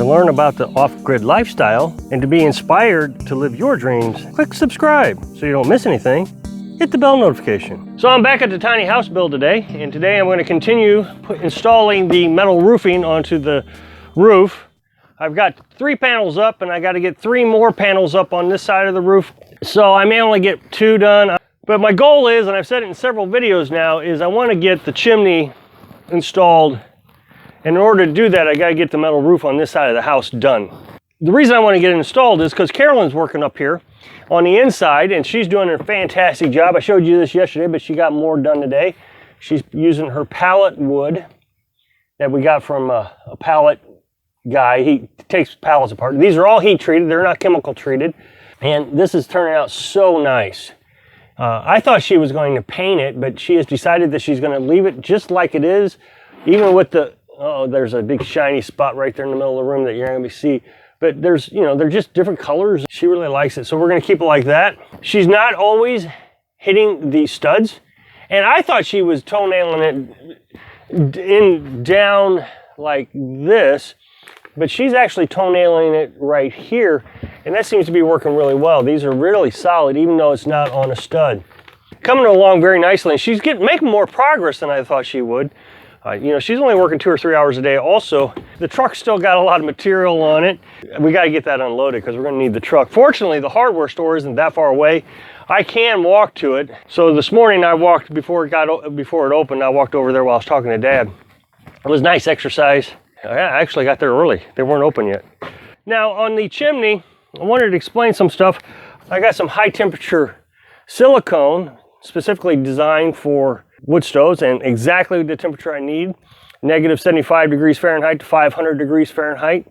To learn about the off-grid lifestyle and to be inspired to live your dreams, click subscribe so you don't miss anything. Hit the bell notification. So I'm back at the tiny house build today, and today I'm going to continue installing the metal roofing onto the roof. I've got 3 panels up, and I got to get 3 more panels up on this side of the roof. So I may only get 2 done. But my goal is, and I've said it in several videos now, is I want to get the chimney installed. And in order to do that, I got to get the metal roof on this side of the house done. The reason I want to get it installed is because Carolyn's working up here on the inside, and she's doing a fantastic job. I showed you this yesterday, but she got more done today. She's using her pallet wood that we got from a pallet guy. He takes pallets apart. These are all heat treated. They're not chemical treated. And this is turning out so nice. I thought she was going to paint it, but she has decided that she's going to leave it just like it is, even with the, oh, there's a big shiny spot right there in the middle of the room that you're not going to see. But there's, you know, they're just different colors. She really likes it, so we're going to keep it like that. She's not always hitting the studs, and I thought she was toenailing it down like this, but she's actually toenailing it right here, and that seems to be working really well. These are really solid, even though it's not on a stud. Coming along very nicely, and she's making more progress than I thought she would. You know, she's only working 2 or 3 hours a day. Also, the truck's still got a lot of material on it. We got to get that unloaded because we're going to need the truck. Fortunately, the hardware store isn't that far away. I can walk to it. So this morning I walked before it opened. I walked over there while I was talking to Dad. It was nice exercise. I actually got there early. They weren't open yet. Now on the chimney, I wanted to explain some stuff. I got some high temperature silicone specifically designed for wood stoves, and exactly the temperature I need, negative 75 degrees Fahrenheit to 500 degrees Fahrenheit.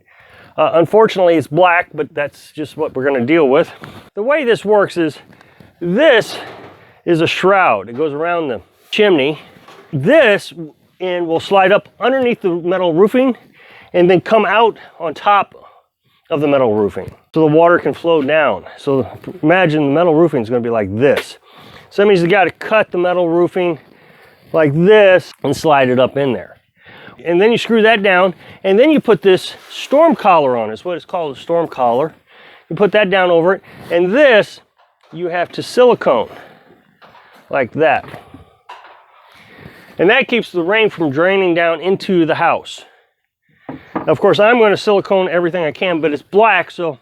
Unfortunately, it's black, but that's just what we're going to deal with. The way this works is, this is a shroud. It goes around the chimney. This end will slide up underneath the metal roofing and then come out on top of the metal roofing so the water can flow down. So imagine the metal roofing is going to be like this. So that means you got to cut the metal roofing like this and slide it up in there. And then you screw that down, and then you put this storm collar on. It's what it's called, a storm collar. You put that down over it, and this you have to silicone like that. And that keeps the rain from draining down into the house. Now, of course, I'm going to silicone everything I can, but it's black, so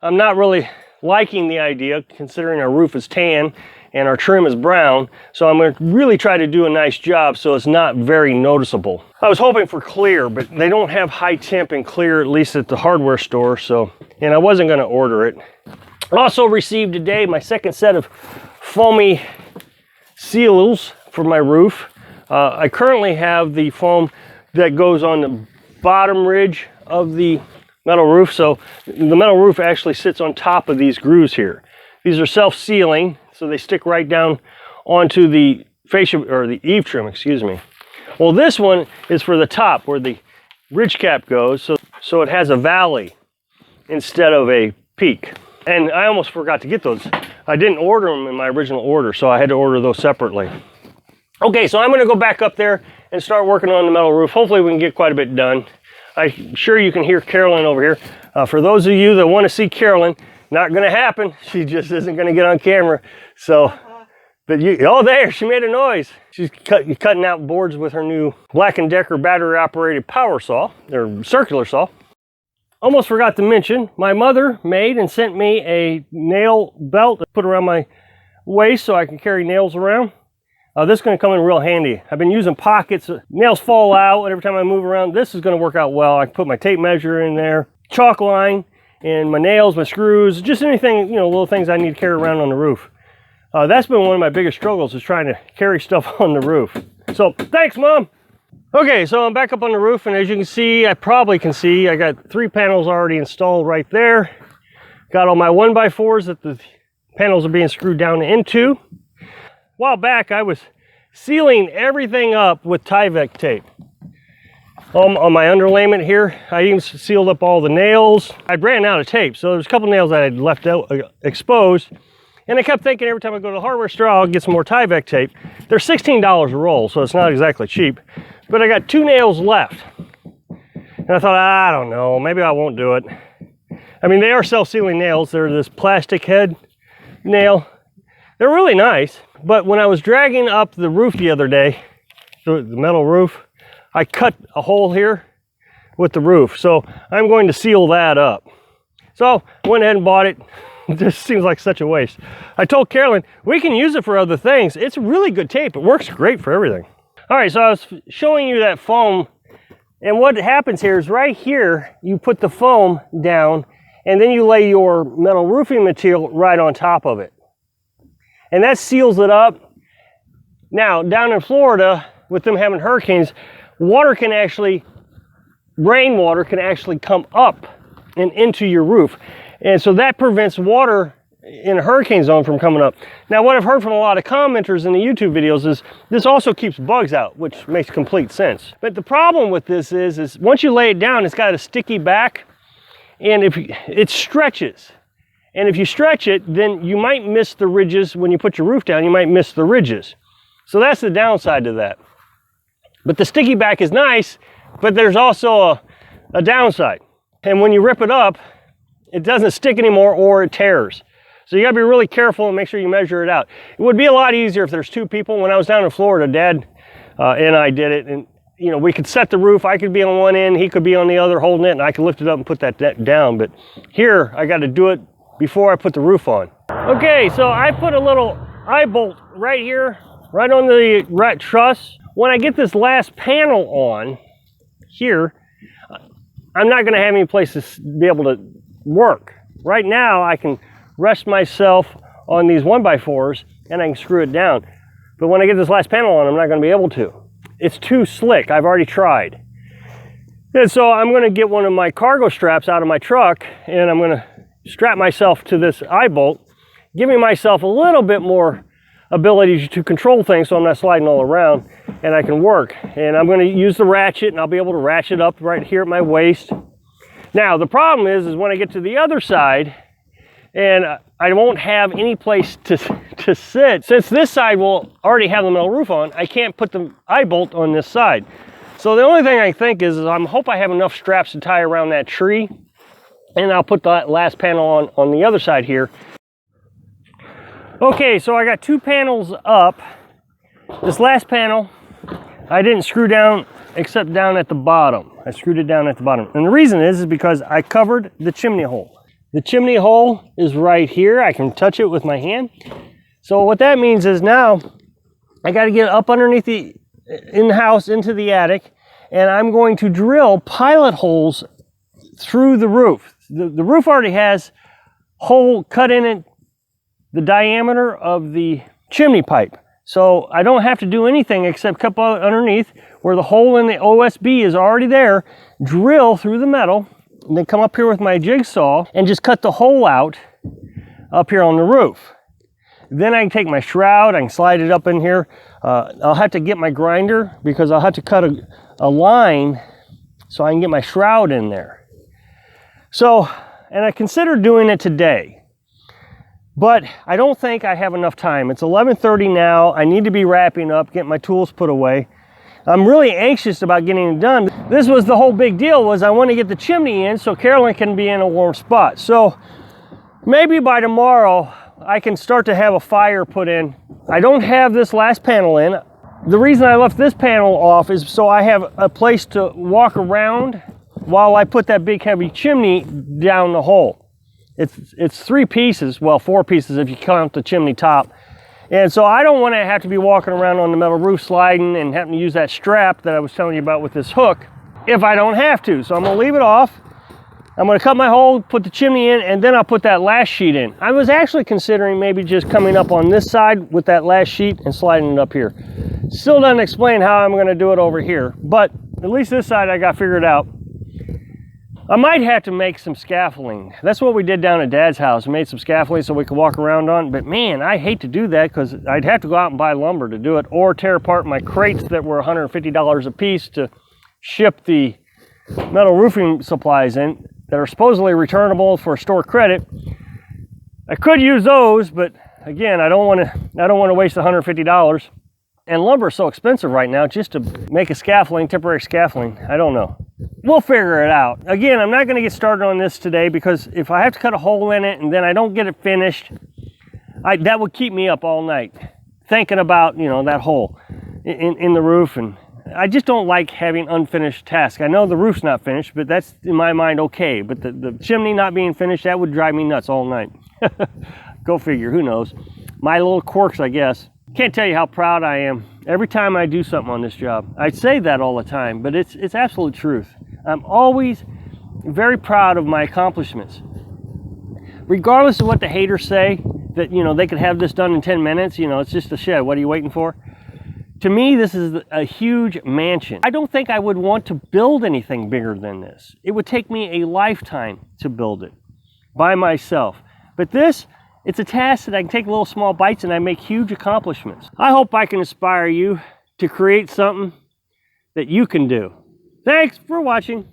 I'm not really liking the idea, considering our roof is tan and our trim is brown. So I'm going to really try to do a nice job so it's not very noticeable. I was hoping for clear, but they don't have high temp and clear, at least at the hardware store. So, and I wasn't going to order it. Also received today my second set of foamy seals for my roof. I currently have the foam that goes on the bottom ridge of the metal roof. So the metal roof actually sits on top of these grooves here. These are self-sealing, so they stick right down onto the fascia, or the eave trim, excuse me. Well, this one is for the top where the ridge cap goes, so it has a valley instead of a peak. And I almost forgot to get those. I didn't order them in my original order, so I had to order those separately. Okay, so I'm going to go back up there and start working on the metal roof. Hopefully we can get quite a bit done. I'm sure you can hear Carolyn over here. For those of you that want to see Carolyn, not going to happen. She just isn't going to get on camera. So, but oh, there, she made a noise. She's cutting out boards with her new Black & Decker battery operated power saw, or circular saw. Almost forgot to mention, my mother made and sent me a nail belt to put around my waist so I can carry nails around. This is going to come in real handy. I've been using pockets. Nails fall out every time I move around. This is going to work out well. I can put my tape measure in there, chalk line, and my nails, my screws, just anything, you know, little things I need to carry around on the roof. That's been one of my biggest struggles, is trying to carry stuff on the roof. So thanks, Mom. Okay, so I'm back up on the roof, and as you can see, I probably can see, I got 3 panels already installed right there. Got all my 1x4s that the panels are being screwed down into. A while back, I was sealing everything up with Tyvek tape. On my underlayment here, I even sealed up all the nails. I ran out of tape, so there's a couple nails that I had left out exposed. And I kept thinking every time I go to the hardware store, I'll get some more Tyvek tape. They're $16 a roll, so it's not exactly cheap. But I got 2 nails left. And And I thought, I don't know, maybe I won't do it. I mean, they are self-sealing nails. They're this plastic head nail. They're really nice, but when I was dragging up the roof the other day, the metal roof, I cut a hole here with the roof. So I'm going to seal that up. So I went ahead and bought it. This seems like such a waste. I told Carolyn, we can use it for other things. It's really good tape. It works great for everything. All right, so I was showing you that foam. And what happens here is right here, you put the foam down and then you lay your metal roofing material right on top of it. And that seals it up. Now, down in Florida, with them having hurricanes, rainwater can actually come up and into your roof. And so that prevents water in a hurricane zone from coming up. Now, what I've heard from a lot of commenters in the YouTube videos is this also keeps bugs out, which makes complete sense. But the problem with this is once you lay it down, it's got a sticky back, and if it stretches. And if you stretch it, then you might miss the ridges. When you put your roof down, you might miss the ridges. So that's the downside to that. But the sticky back is nice, but there's also a downside. And when you rip it up, it doesn't stick anymore or it tears. So you gotta be really careful and make sure you measure it out. It would be a lot easier if there's two people. When I was down in Florida, Dad and I did it, and you know, we could set the roof. I could be on one end, he could be on the other holding it, and I could lift it up and put that down. But here, I gotta do it before I put the roof on. Okay, so I put a little eye bolt right here, right on the right truss. When I get this last panel on here, I'm not gonna have any place to be able to work. Right now, I can rest myself on these 1x4s and I can screw it down. But when I get this last panel on, I'm not gonna be able to. It's too slick, I've already tried. And so I'm gonna get one of my cargo straps out of my truck and I'm gonna strap myself to this eye bolt, giving myself a little bit more ability to control things so I'm not sliding all around and I can work. And I'm gonna use the ratchet and I'll be able to ratchet up right here at my waist. Now the problem is when I get to the other side and I won't have any place to sit. Since this side will already have the metal roof on, I can't put the eye bolt on this side. So the only thing I think is I hope I have enough straps to tie around that tree, and I'll put that last panel on the other side here. Okay, so I got two panels up. This last panel, I didn't screw down except down at the bottom. I screwed it down at the bottom. And the reason is because I covered the chimney hole. The chimney hole is right here. I can touch it with my hand. So what that means is now I got to get up underneath the in-house into the attic, and I'm going to drill pilot holes through the roof. The roof already has hole cut in it, the diameter of the chimney pipe. So I don't have to do anything except cut underneath where the hole in the OSB is already there, drill through the metal, and then come up here with my jigsaw and just cut the hole out up here on the roof. Then I can take my shroud, I can slide it up in here. I'll have to get my grinder because I'll have to cut a line so I can get my shroud in there. So, and I considered doing it today, but I don't think I have enough time. It's 11:30 now. I need to be wrapping up, getting my tools put away. I'm really anxious about getting it done. This was the whole big deal, was I want to get the chimney in so Carolyn can be in a warm spot. So maybe by tomorrow I can start to have a fire put in. I don't have this last panel in. The reason I left this panel off is so I have a place to walk around while I put that big heavy chimney down the hole. It's 3 pieces, well 4 pieces if you count the chimney top. And so I don't want to have to be walking around on the metal roof sliding and having to use that strap that I was telling you about with this hook if I don't have to. So I'm going to leave it off. I'm going to cut my hole, put the chimney in, and then I'll put that last sheet in. I was actually considering maybe just coming up on this side with that last sheet and sliding it up here. Still doesn't explain how I'm going to do it over here, but at least this side I got figured out. I might have to make some scaffolding. That's what we did down at Dad's house. We made some scaffolding so we could walk around on. But man, I hate to do that because I'd have to go out and buy lumber to do it or tear apart my crates that were $150 a piece to ship the metal roofing supplies in that are supposedly returnable for store credit. I could use those, but again, I don't want to waste $150. And lumber is so expensive right now just to make a scaffolding, temporary scaffolding. I don't know. We'll figure it out. Again, I'm not going to get started on this today because if I have to cut a hole in it and then I don't get it finished, that would keep me up all night thinking about, you know, that hole in the roof. And I just don't like having unfinished tasks. I know the roof's not finished, but that's in my mind okay. But the chimney not being finished, that would drive me nuts all night. Go figure, who knows? My little quirks, I guess. Can't tell you how proud I am every time I do something on this job. I say that all the time, but it's absolute truth. I'm always very proud of my accomplishments. Regardless of what the haters say, that, you know, they could have this done in 10 minutes, you know, it's just a shed, what are you waiting for? To me, this is a huge mansion. I don't think I would want to build anything bigger than this. It would take me a lifetime to build it by myself. But this, it's a task that I can take little small bites and I make huge accomplishments. I hope I can inspire you to create something that you can do. Thanks for watching.